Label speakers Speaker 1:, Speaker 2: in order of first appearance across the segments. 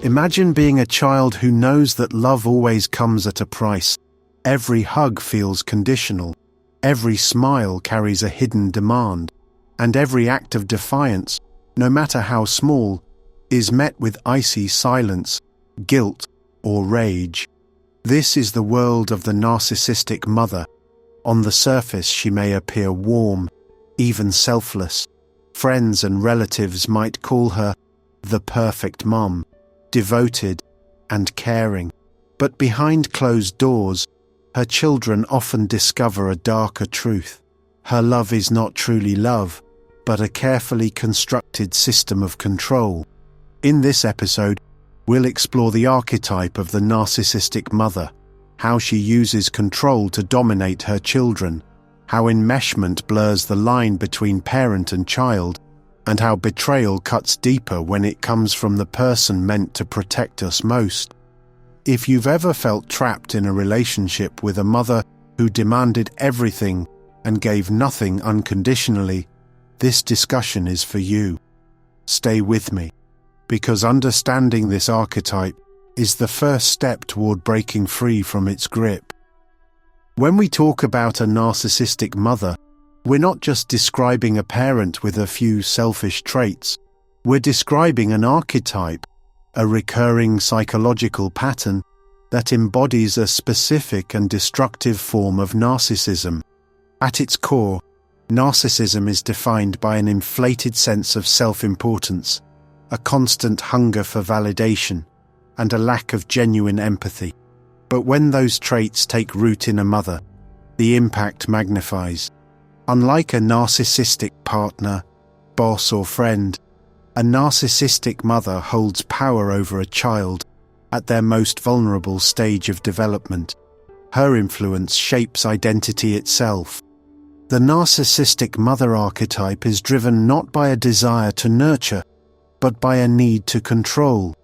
Speaker 1: Imagine being a child who knows that love always comes at a price. Every hug feels conditional. Every smile carries a hidden demand. And every act of defiance, no matter how small, is met with icy silence, guilt, or rage. This is the world of the narcissistic mother. On the surface, she may appear warm, even selfless. Friends and relatives might call her the perfect mom, devoted and caring. But behind closed doors, her children often discover a darker truth. Her love is not truly love, but a carefully constructed system of control. In this episode, we'll explore the archetype of the narcissistic mother, how she uses control to dominate her children, how enmeshment blurs the line between parent and child, and how betrayal cuts deeper when it comes from the person meant to protect us most. If you've ever felt trapped in a relationship with a mother who demanded everything and gave nothing unconditionally, this discussion is for you. Stay with me, because understanding this archetype is the first step toward breaking free from its grip. When we talk about a narcissistic mother, we're not just describing a parent with a few selfish traits. We're describing an archetype, a recurring psychological pattern that embodies a specific and destructive form of narcissism. At its core, narcissism is defined by an inflated sense of self-importance, a constant hunger for validation, and a lack of genuine empathy. But when those traits take root in a mother, the impact magnifies. Unlike a narcissistic partner, boss, or friend, a narcissistic mother holds power over a child at their most vulnerable stage of development. Her influence shapes identity itself. The narcissistic mother archetype is driven not by a desire to nurture, but by a need to control.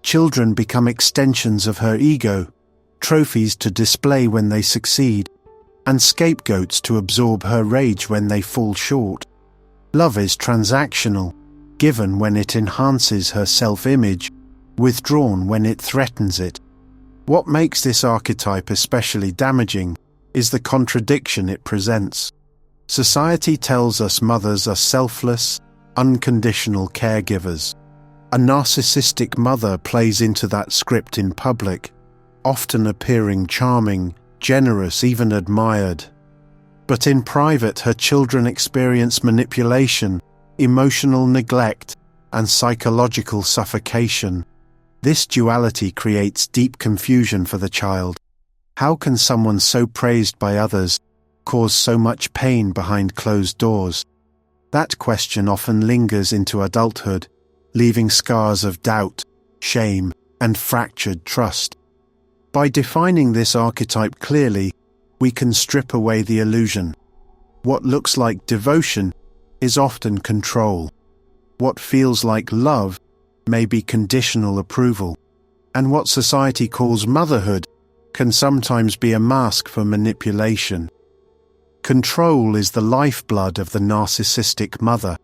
Speaker 1: Children become extensions of her ego, trophies to display when they succeed, and scapegoats to absorb her rage when they fall short. Love is transactional, given when it enhances her self-image, withdrawn when it threatens it. What makes this archetype especially damaging is the contradiction it presents. Society tells us mothers are selfless, unconditional caregivers. A narcissistic mother plays into that script in public, often appearing charming, generous, even admired. But in private, her children experience manipulation, emotional neglect, and psychological suffocation. This duality creates deep confusion for the child. How can someone so praised by others cause so much pain behind closed doors? That question often lingers into adulthood, leaving scars of doubt, shame, and fractured trust. By defining this archetype clearly, we can strip away the illusion. What looks like devotion is often control. What feels like love may be conditional approval. And what society calls motherhood can sometimes be a mask for manipulation. Control is the lifeblood of the narcissistic mother.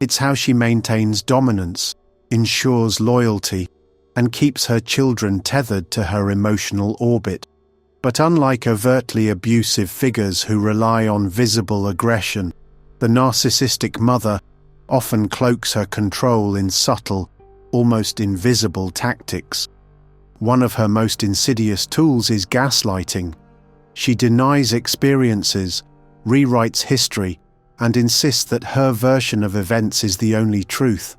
Speaker 1: It's how she maintains dominance, ensures loyalty, and keeps her children tethered to her emotional orbit. But unlike overtly abusive figures who rely on visible aggression, the narcissistic mother often cloaks her control in subtle, almost invisible tactics. One of her most insidious tools is gaslighting. She denies experiences, rewrites history, and insists that her version of events is the only truth.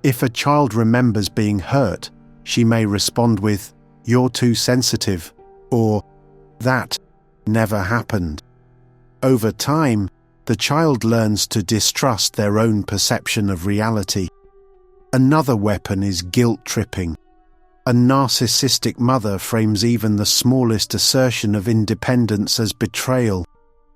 Speaker 1: If a child remembers being hurt, she may respond with, "You're too sensitive," or "That never happened." Over time, the child learns to distrust their own perception of reality. Another weapon is guilt-tripping. A narcissistic mother frames even the smallest assertion of independence as betrayal.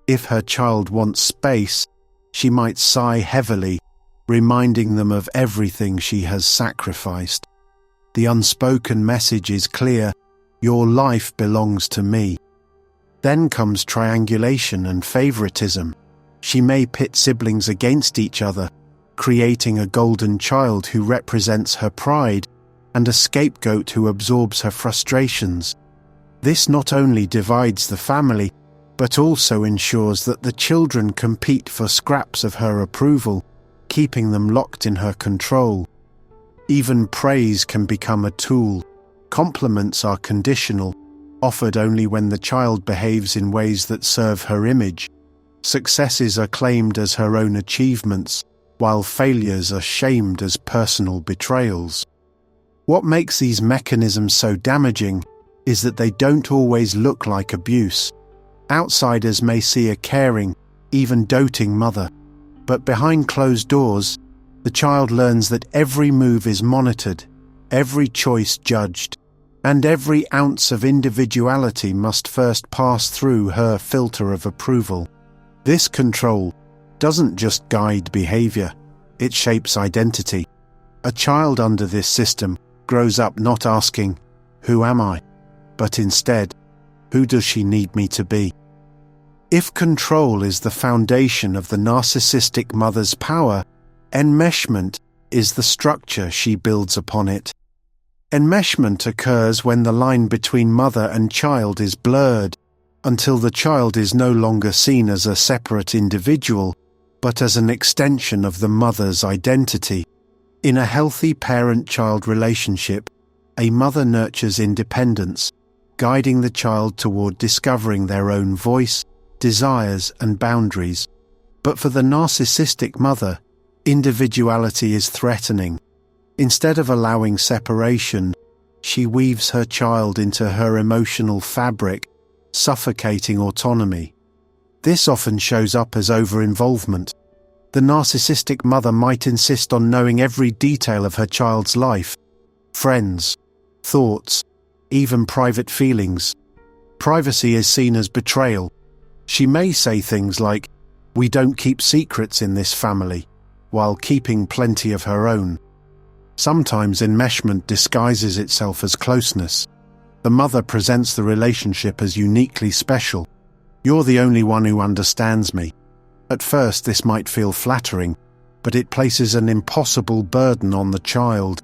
Speaker 1: If her child wants space, she might sigh heavily, reminding them of everything she has sacrificed. The unspoken message is clear: your life belongs to me. Then comes triangulation and favoritism. She may pit siblings against each other, creating a golden child who represents her pride, and a scapegoat who absorbs her frustrations. This not only divides the family, but also ensures that the children compete for scraps of her approval, keeping them locked in her control. Even praise can become a tool. Compliments are conditional, offered only when the child behaves in ways that serve her image. Successes are claimed as her own achievements, while failures are shamed as personal betrayals. What makes these mechanisms so damaging is that they don't always look like abuse. Outsiders may see a caring, even doting mother, but behind closed doors, the child learns that every move is monitored, every choice judged, and every ounce of individuality must first pass through her filter of approval. This control doesn't just guide behavior, it shapes identity. A child under this system grows up not asking, "Who am I?" but instead, "Who does she need me to be?" If control is the foundation of the narcissistic mother's power, enmeshment is the structure she builds upon it. Enmeshment occurs when the line between mother and child is blurred, until the child is no longer seen as a separate individual, but as an extension of the mother's identity. In a healthy parent-child relationship, a mother nurtures independence, guiding the child toward discovering their own voice, desires, and boundaries. But for the narcissistic mother, individuality is threatening. Instead of allowing separation, she weaves her child into her emotional fabric, suffocating autonomy. This often shows up as over-involvement. The narcissistic mother might insist on knowing every detail of her child's life, friends, thoughts, even private feelings. Privacy is seen as betrayal. She may say things like, "We don't keep secrets in this family," while keeping plenty of her own. Sometimes enmeshment disguises itself as closeness. The mother presents the relationship as uniquely special. "You're the only one who understands me." At first this might feel flattering, but it places an impossible burden on the child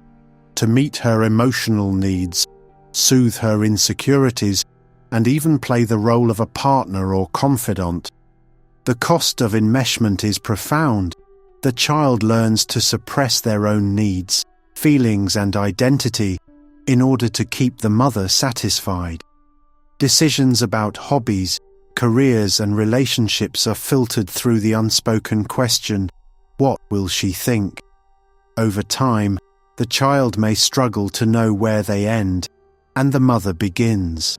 Speaker 1: to meet her emotional needs, soothe her insecurities, and even play the role of a partner or confidant. The cost of enmeshment is profound. The child learns to suppress their own needs, feelings, and identity in order to keep the mother satisfied. Decisions about hobbies, careers, and relationships are filtered through the unspoken question, "What will she think?" Over time, the child may struggle to know where they end, and the mother begins.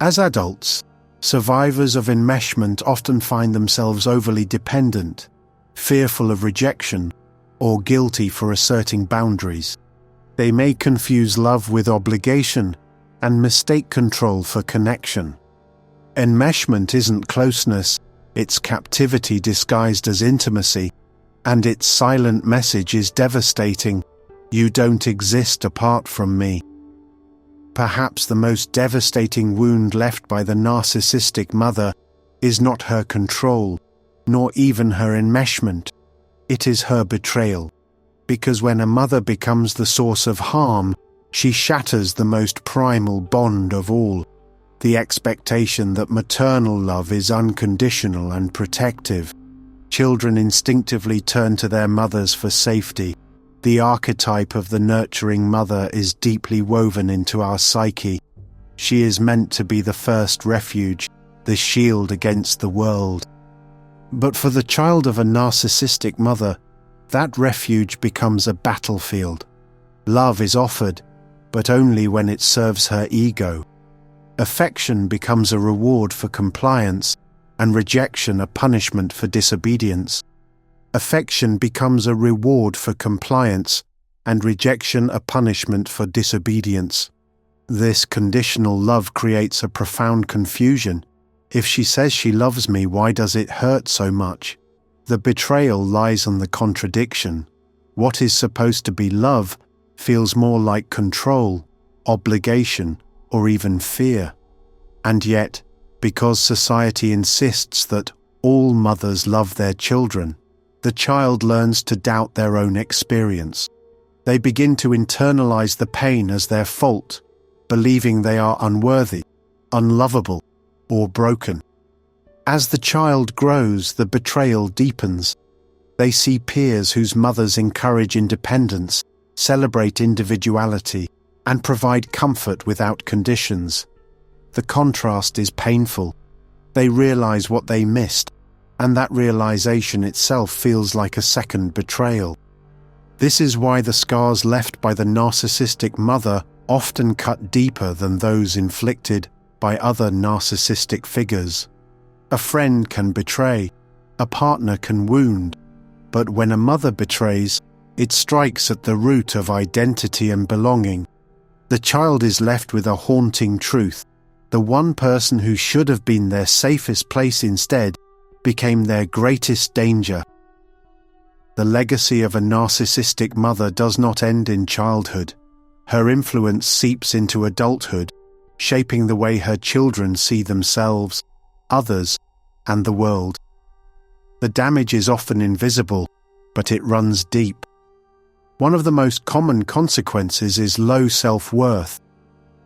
Speaker 1: As adults, survivors of enmeshment often find themselves overly dependent, fearful of rejection, or guilty for asserting boundaries. They may confuse love with obligation and mistake control for connection. Enmeshment isn't closeness, it's captivity disguised as intimacy, and its silent message is devastating: "You don't exist apart from me." Perhaps the most devastating wound left by the narcissistic mother is not her control, nor even her enmeshment. It is her betrayal. Because when a mother becomes the source of harm, she shatters the most primal bond of all, the expectation that maternal love is unconditional and protective. Children instinctively turn to their mothers for safety. The archetype of the nurturing mother is deeply woven into our psyche. She is meant to be the first refuge, the shield against the world. But for the child of a narcissistic mother, that refuge becomes a battlefield. Love is offered, but only when it serves her ego. Affection becomes a reward for compliance, and rejection a punishment for disobedience. Affection becomes a reward for compliance, and rejection a punishment for disobedience. This conditional love creates a profound confusion. If she says she loves me, why does it hurt so much? The betrayal lies on the contradiction. What is supposed to be love feels more like control, obligation, or even fear. And yet, because society insists that all mothers love their children, the child learns to doubt their own experience. They begin to internalize the pain as their fault, believing they are unworthy, unlovable, or broken. As the child grows, the betrayal deepens. They see peers whose mothers encourage independence, celebrate individuality, and provide comfort without conditions. The contrast is painful. They realize what they missed, and that realization itself feels like a second betrayal. This is why the scars left by the narcissistic mother often cut deeper than those inflicted by other narcissistic figures. A friend can betray, a partner can wound, but when a mother betrays, it strikes at the root of identity and belonging. The child is left with a haunting truth. The one person who should have been their safest place instead became their greatest danger. The legacy of a narcissistic mother does not end in childhood. Her influence seeps into adulthood, shaping the way her children see themselves, others, and the world. The damage is often invisible, but it runs deep. One of the most common consequences is low self-worth.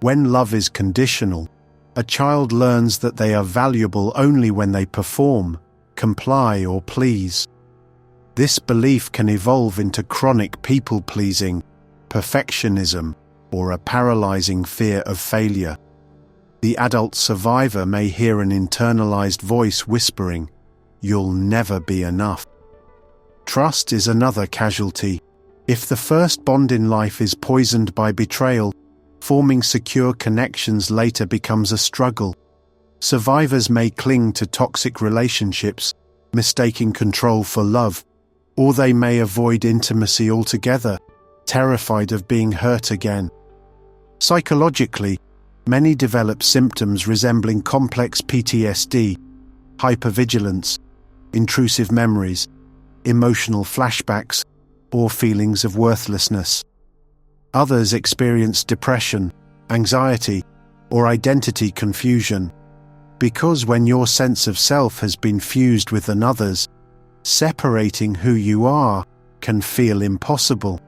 Speaker 1: When love is conditional, a child learns that they are valuable only when they perform, comply, or please. This belief can evolve into chronic people-pleasing, perfectionism, or a paralyzing fear of failure. The adult survivor may hear an internalized voice whispering, "You'll never be enough." Trust is another casualty. If the first bond in life is poisoned by betrayal, forming secure connections later becomes a struggle. Survivors may cling to toxic relationships, mistaking control for love, or they may avoid intimacy altogether, terrified of being hurt again. Psychologically, many develop symptoms resembling complex PTSD, hypervigilance, intrusive memories, emotional flashbacks, or feelings of worthlessness. Others experience depression, anxiety, or identity confusion, because when your sense of self has been fused with another's, separating who you are can feel impossible.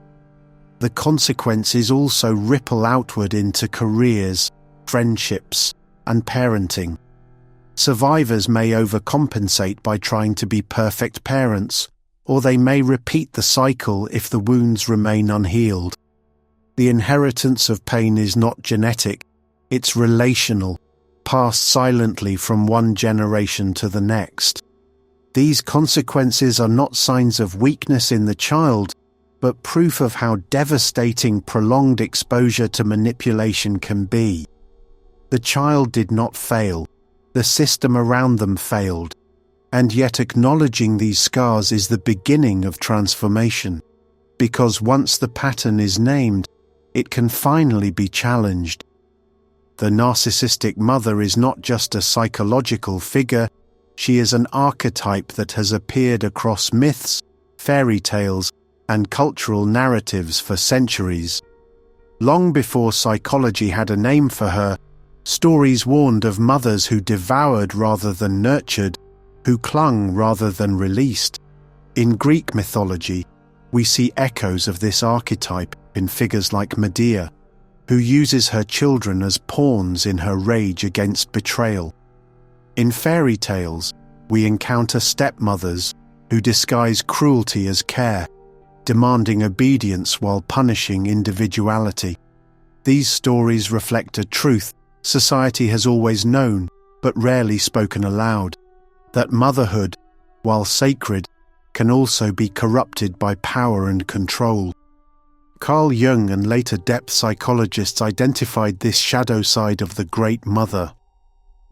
Speaker 1: The consequences also ripple outward into careers, friendships, and parenting. Survivors may overcompensate by trying to be perfect parents, or they may repeat the cycle if the wounds remain unhealed. The inheritance of pain is not genetic, it's relational, passed silently from one generation to the next. These consequences are not signs of weakness in the child, but proof of how devastating prolonged exposure to manipulation can be. The child did not fail, the system around them failed, and yet acknowledging these scars is the beginning of transformation, because once the pattern is named, it can finally be challenged. The narcissistic mother is not just a psychological figure, she is an archetype that has appeared across myths, fairy tales, and cultural narratives for centuries. Long before psychology had a name for her, stories warned of mothers who devoured rather than nurtured, who clung rather than released. In Greek mythology, we see echoes of this archetype in figures like Medea, who uses her children as pawns in her rage against betrayal. In fairy tales, we encounter stepmothers who disguise cruelty as care, demanding obedience while punishing individuality. These stories reflect a truth society has always known, but rarely spoken aloud, that motherhood, while sacred, can also be corrupted by power and control. Carl Jung and later depth psychologists identified this shadow side of the Great Mother.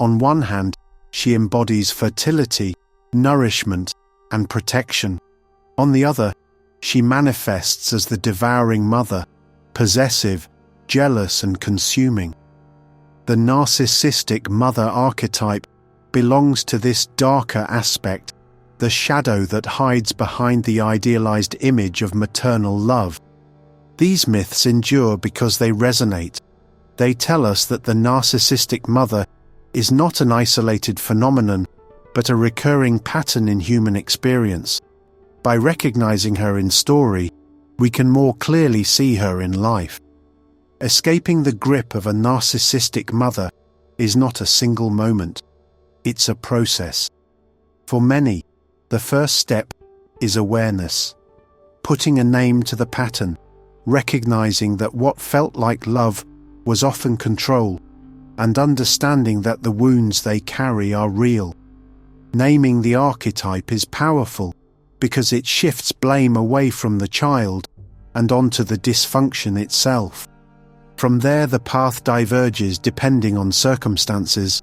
Speaker 1: On one hand, she embodies fertility, nourishment, and protection. On the other, she manifests as the devouring mother, possessive, jealous, and consuming. The narcissistic mother archetype belongs to this darker aspect, the shadow that hides behind the idealized image of maternal love. These myths endure because they resonate. They tell us that the narcissistic mother is not an isolated phenomenon, but a recurring pattern in human experience. By recognizing her in story, we can more clearly see her in life. Escaping the grip of a narcissistic mother is not a single moment. It's a process. For many, the first step is awareness. Putting a name to the pattern, recognizing that what felt like love was often control, and understanding that the wounds they carry are real. Naming the archetype is powerful because it shifts blame away from the child and onto the dysfunction itself. From there, the path diverges depending on circumstances.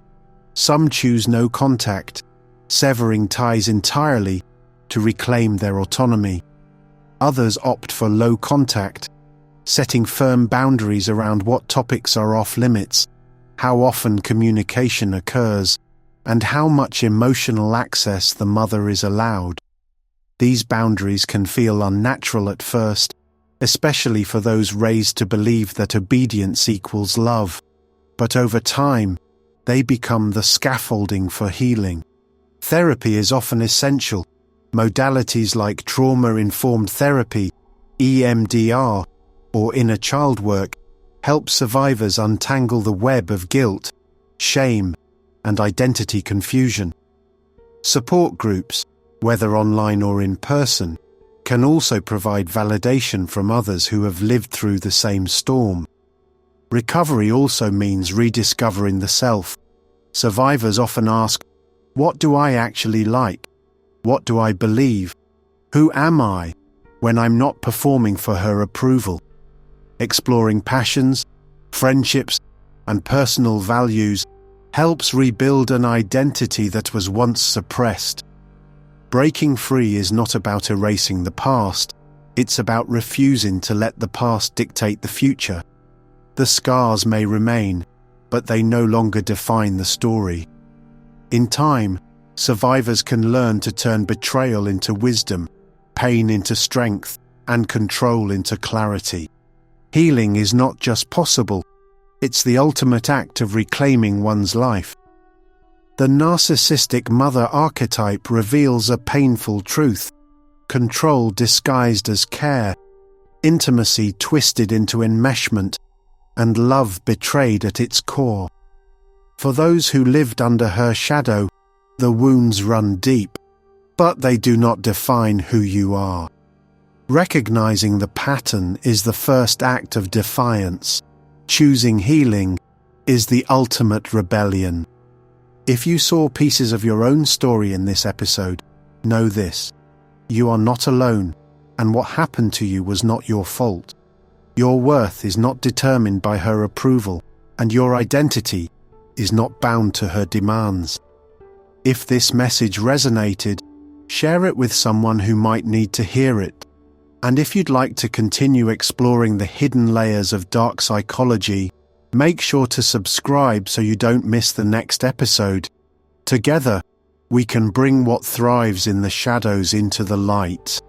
Speaker 1: Some choose no contact, severing ties entirely to reclaim their autonomy. Others opt for low contact, setting firm boundaries around what topics are off limits, how often communication occurs, and how much emotional access the mother is allowed. These boundaries can feel unnatural at first, especially for those raised to believe that obedience equals love. But over time, they become the scaffolding for healing. Therapy is often essential. Modalities like trauma-informed therapy, EMDR, or inner child work help survivors untangle the web of guilt, shame, and identity confusion. Support groups, whether online or in person, can also provide validation from others who have lived through the same storm. Recovery also means rediscovering the self. Survivors often ask, "What do I actually like? What do I believe? Who am I when I'm not performing for her approval?" Exploring passions, friendships, and personal values helps rebuild an identity that was once suppressed. Breaking free is not about erasing the past, it's about refusing to let the past dictate the future. The scars may remain, but they no longer define the story. In time, survivors can learn to turn betrayal into wisdom, pain into strength, and control into clarity. Healing is not just possible, it's the ultimate act of reclaiming one's life. The narcissistic mother archetype reveals a painful truth: control disguised as care, intimacy twisted into enmeshment, and love betrayed at its core. For those who lived under her shadow, the wounds run deep, but they do not define who you are. Recognizing the pattern is the first act of defiance. Choosing healing is the ultimate rebellion. If you saw pieces of your own story in this episode, know this: you are not alone, and what happened to you was not your fault. Your worth is not determined by her approval, and your identity is not bound to her demands. If this message resonated, share it with someone who might need to hear it. And if you'd like to continue exploring the hidden layers of dark psychology, make sure to subscribe so you don't miss the next episode. Together, we can bring what thrives in the shadows into the light.